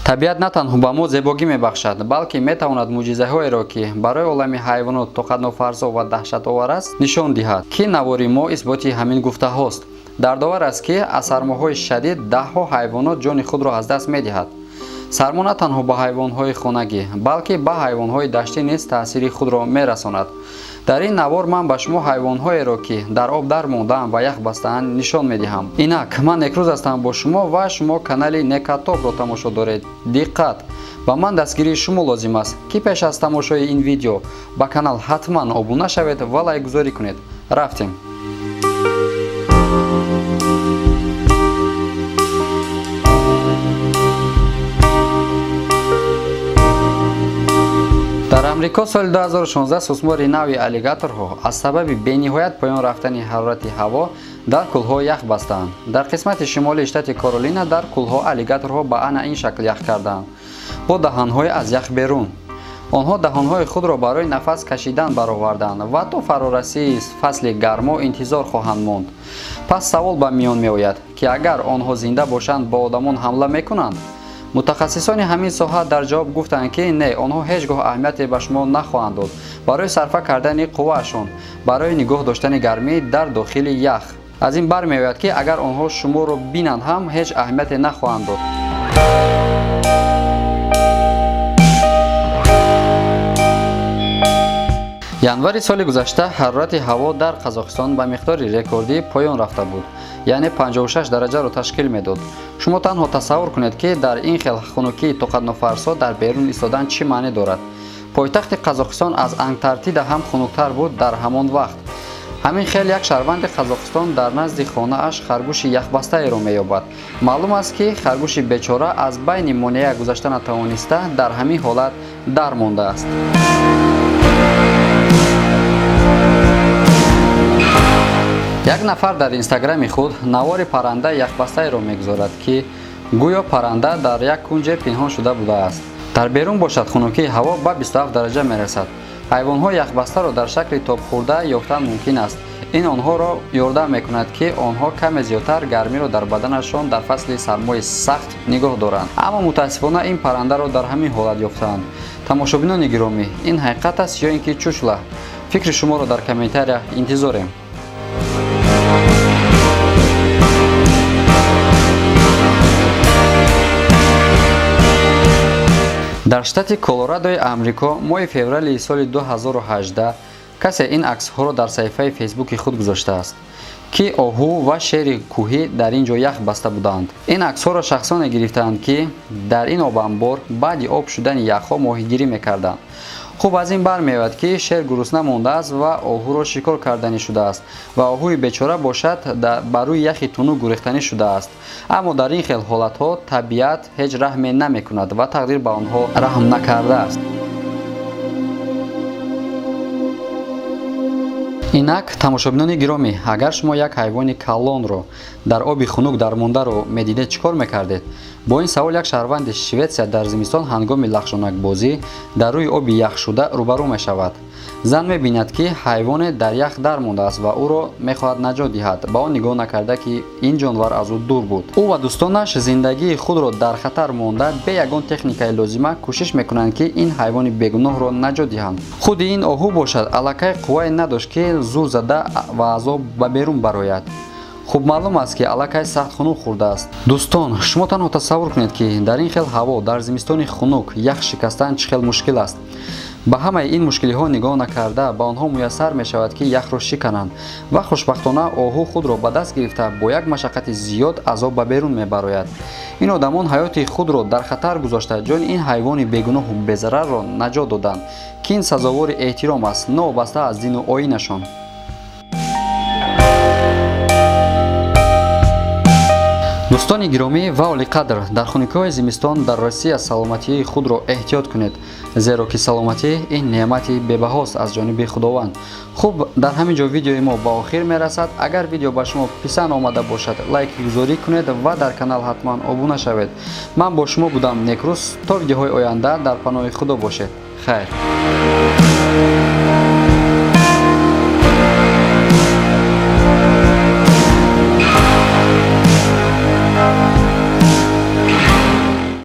табиат на танҳо ба мо зебогӣ мебахшад, балки метавонад мӯъҷизаҳоеро, ки барои олами ҳайвонот тоқатнофарзо ва таҳшатовар аст, нишон диҳад, ки навори мо исботи ҳамин гуфтаҳост. Дардовар аст, ки аз сармоҳои шадид даҳҳо ҳайвонот ҷони худро аз даст медиҳад. сармо на танҳо ба ҳайвонҳои хонагӣ, балки ба ҳайвонҳои даштӣ низ таъсири худро мерасонад. дар ин навор ман ба шумо ҳайвонҳоеро, ки дар об дар мондаанд ва ях бастаанд, нишон медиҳам. Инак ман Некрӯз ҳастам бо шумо ва шумо канали Некатопро тамошо доред. диққат! ба ман дастгирии шумо лозим аст, ки пеш аз тамошои ин видео ба канал ҳатман обуна шавед ва лайкгузорӣ кунед. рафтем. дар амрико соли 2016 сусмори нави аллигаторҳо аз сабаби бениҳоят поён рафтани ҳарорати ҳаво дар кӯлҳо ях бастаанд. дар қисмати шимолии штати Каролина дар кӯлҳо аллигаторҳо ба ана ин шакл ях карданд, бо даҳанҳои аз ях берун. онҳо даҳанҳои худро барои нафас кашидан бароварданд ва то фарорасии фасли гармо интизор хоҳанд монд. пас савол ба миён меояд, ки агар онҳо зинда бошанд ба одамон ҳамла мекунанд? мутахассисони ҳамин соҳа дар ҷавоб гуфтанд, ки не, онҳо ҳеҷ гоҳ аҳамияте ба шумо нахоҳанд дод барои сарфа кардани қувваашон барои нигоҳ доштани гармӣ дар дохили ях. аз ин бармеояд, ки агар онҳо шуморо бинанд ҳам ҳеҷ аҳамияте нахоҳанд дод. январи соли гузашта ҳарорати ҳаво дар Қазоқистон ба миқдори рекордӣ поён рафта буд, яъне 56 дараҷаро ташкил медод. шумо танҳо тасаввур кунед, ки дар ин хел хунукии тоқатнофарсо дар берун истодан чӣ маънӣ дорад. пойтахти Қазоқистон аз Антарктида ҳам хунуктар буд дар ҳамон вақт. ҳамин хел як шаҳрванди Қазоқистон дар назди хонааш харгӯши яхбастаеро меёбад. маълум аст, ки харгӯши бечора аз байни монеа гузашта натавониста дар ҳамин ҳолат дар мондааст. як нафар дар инстаграми худ навори парранда яхбастаеро мегузорад, ки гӯё парранда дар як кунҷе пинҳон шуда будааст. дар берун бошад, хунукии ҳаво ба 27 дараҷа мерасад. ҳайвонҳо яхбастаро дар шакли тобхӯрда ёфтан мумкин аст. ин онҳоро ёрдам мекунад, ки онҳо каме зиёдтар гармиро дар баданашон дар фасли сармои сахт нигоҳ доранд. аммо мутаассифона ин паррандаро дар ҳамин ҳолат ёфтаанд. тамошобинони гиромӣ, ин ҳақиқат аст ё ин ки чучла? фикри шуморо дар комментария интизорем. дар штати Колорадои Амрико моҳи феврали соли 2018 касе ин аксҳоро дар саҳифаи фейсбуки худ гузоштааст, ки оҳу ва шери кӯҳӣ дар ин ҷо ях баста буданд. ин аксҳоро шахсоне гирифтаанд, ки дар ин обанбор баъди об шудани яхҳо моҳигирӣ мекарданд. хуб аз ин бармеояд, ки шер гурусна мондааст ва оҳуро шикор карданӣ шудааст ва оҳуи бечора бошад ба рӯи яхи тунук гурехтанӣ шудааст. аммо дар ин хел ҳолатҳо табиат ҳеҷ раҳме намекунад ва тақдир ба онҳо раҳм накардааст. инак тамошобинони гиромӣ, агар шумо як ҳайвони калонро дар оби хунук дармондаро медидед, чӣ кор мекардед? бо ин савол як шаҳрванди Шветсия дар зимистон ҳангоми лахшонакбозӣ дар рӯи оби яхшуда рӯбарӯ мешавад. зан мебинад, ки ҳайвоне дар ях дармондааст ва ӯро мехоҳад наҷот диҳад. ба он нигоҳ накарда, ки ин ҷонвар аз ӯ дур буд. ӯ ва дӯстонаш зиндагии худро дар хатар монда бе ягон техникаи лозима кӯшиш мекунанд, ки ин ҳайвони бегуноҳро наҷот диҳанд. худи ин оҳу бошад, аллакай қуввае надошт, ки зур зада ва аз об ба берун барояд. хуб маълум аст, ки аллакай сахт хунук хӯрдааст. дӯстон, шумо танҳо тасаввур кунед, ки дар ин хел ҳаво дар зимистони хунук ях шикастан чӣ хел мушкил аст. ба ҳамаи ин мушкилиҳо нигоҳ накарда, ба онҳо муяссар мешавад, ки яхро шикананд ва хушбахтона оҳу худро ба даст гирифта бо як машаққати зиёд аз об ба берун мебарояд. ин одамон ҳаёти худро дар хатар гузошта ҷони ин ҳайвони бегуноҳу безарарро наҷот доданд, ки ин сазовори эҳтиром аст, новобаста аз дину оинашон. дӯстони гиромӣ ва олиқадр, дар хунукиҳои зимистон дар Россия саломатии худро эҳтиёт кунед, зеро ки саломатӣ ин неъмати бебаҳост аз ҷониби Худованд. хуб, дар ҳамин ҷо видеои мо ба охир мерасад. агар видео ба шумо писанд омада бошад, лайки гузорӣ кунед ва дар канал ҳатман обуна шавед. ман бо шумо будам Некрӯз. то видеоҳои оянда дар паноҳи Худо бошед. хайр.